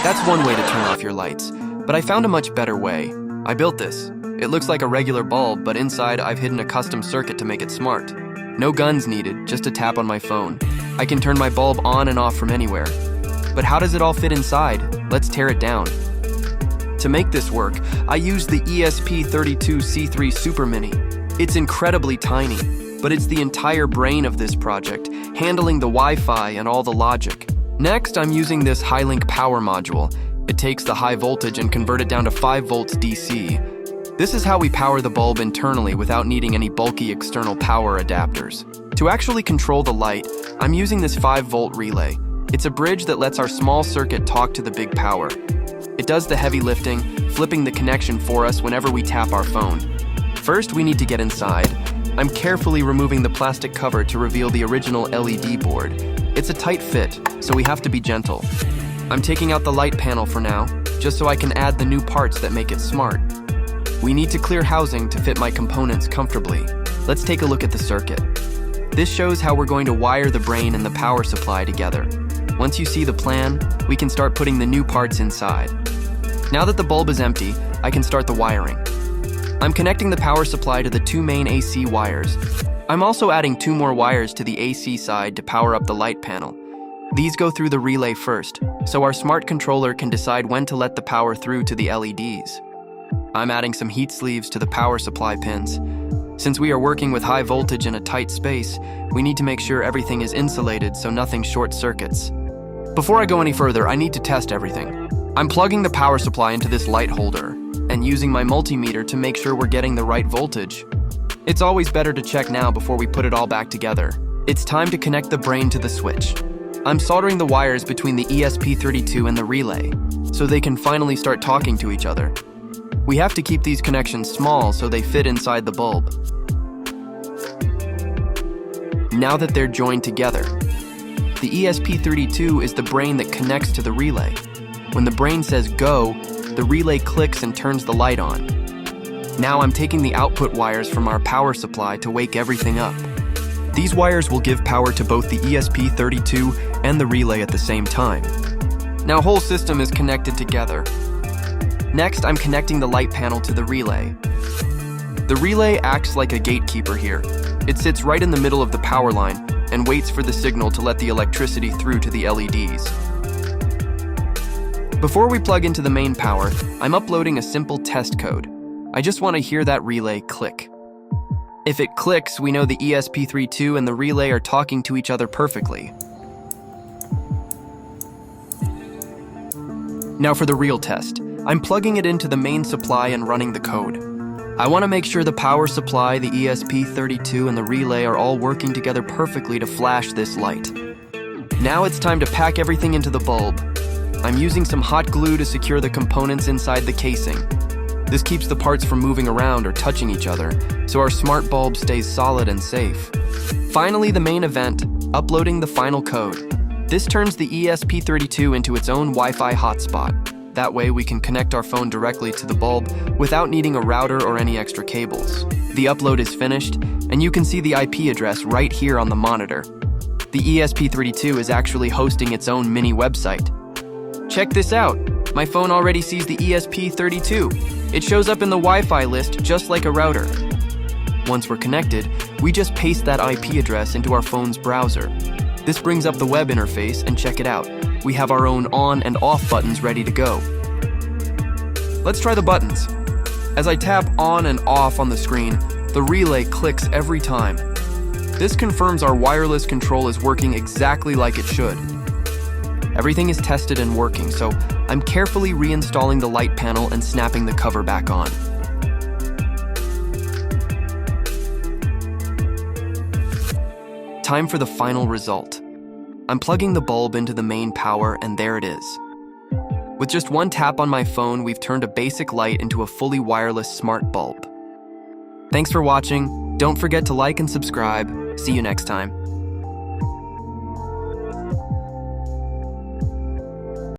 That's one way to turn off your lights, but I found a much better way. I built this. It looks like a regular bulb, but inside I've hidden a custom circuit to make it smart. No guns needed, just a tap on my phone. I can turn my bulb on and off from anywhere. But how does it all fit inside? Let's tear it down. To make this work, I used the ESP32 C3 Super Mini. It's incredibly tiny, but it's the entire brain of this project, handling the Wi-Fi and all the logic. Next, I'm using this high-link power module. It takes the high voltage and convert it down to 5 volts DC. This is how we power the bulb internally without needing any bulky external power adapters. To actually control the light, I'm using this 5-volt relay. It's a bridge that lets our small circuit talk to the big power. It does the heavy lifting, flipping the connection for us whenever we tap our phone. First, we need to get inside. I'm carefully removing the plastic cover to reveal the original LED board. It's a tight fit, so we have to be gentle. I'm taking out the light panel for now, just so I can add the new parts that make it smart. We need to clear housing to fit my components comfortably. Let's take a look at the circuit. This shows how we're going to wire the brain and the power supply together. Once you see the plan, we can start putting the new parts inside. Now that the bulb is empty, I can start the wiring. I'm connecting the power supply to the 2 main AC wires. I'm also adding 2 more wires to the AC side to power up the light panel. These go through the relay first, so our smart controller can decide when to let the power through to the LEDs. I'm adding some heat sleeves to the power supply pins. Since we are working with high voltage in a tight space, we need to make sure everything is insulated so nothing short circuits. Before I go any further, I need to test everything. I'm plugging the power supply into this light holder and using my multimeter to make sure we're getting the right voltage. It's always better to check now before we put it all back together. It's time to connect the brain to the switch. I'm soldering the wires between the ESP32 and the relay, so they can finally start talking to each other. We have to keep these connections small so they fit inside the bulb. Now that they're joined together, the ESP32 is the brain that connects to the relay. When the brain says go, the relay clicks and turns the light on. Now I'm taking the output wires from our power supply to wake everything up. These wires will give power to both the ESP32 and the relay at the same time. Now whole system is connected together. Next, I'm connecting the light panel to the relay. The relay acts like a gatekeeper here. It sits right in the middle of the power line and waits for the signal to let the electricity through to the LEDs. Before we plug into the main power, I'm uploading a simple test code. I just want to hear that relay click. If it clicks, we know the ESP32 and the relay are talking to each other perfectly. Now for the real test. I'm plugging it into the main supply and running the code. I want to make sure the power supply, the ESP32, and the relay are all working together perfectly to flash this light. Now it's time to pack everything into the bulb. I'm using some hot glue to secure the components inside the casing. This keeps the parts from moving around or touching each other, so our smart bulb stays solid and safe. Finally, the main event, uploading the final code. This turns the ESP32 into its own Wi-Fi hotspot. That way we can connect our phone directly to the bulb without needing a router or any extra cables. The upload is finished, and you can see the IP address right here on the monitor. The ESP32 is actually hosting its own mini website. Check this out! My phone already sees the ESP32. It shows up in the Wi-Fi list just like a router. Once we're connected, we just paste that IP address into our phone's browser. This brings up the web interface, and check it out. We have our own on and off buttons ready to go. Let's try the buttons. As I tap on and off on the screen, the relay clicks every time. This confirms our wireless control is working exactly like it should. Everything is tested and working, so I'm carefully reinstalling the light panel and snapping the cover back on. Time for the final result. I'm plugging the bulb into the main power, and there it is. With just one tap on my phone, we've turned a basic light into a fully wireless smart bulb. Thanks for watching. Don't forget to like and subscribe. See you next time.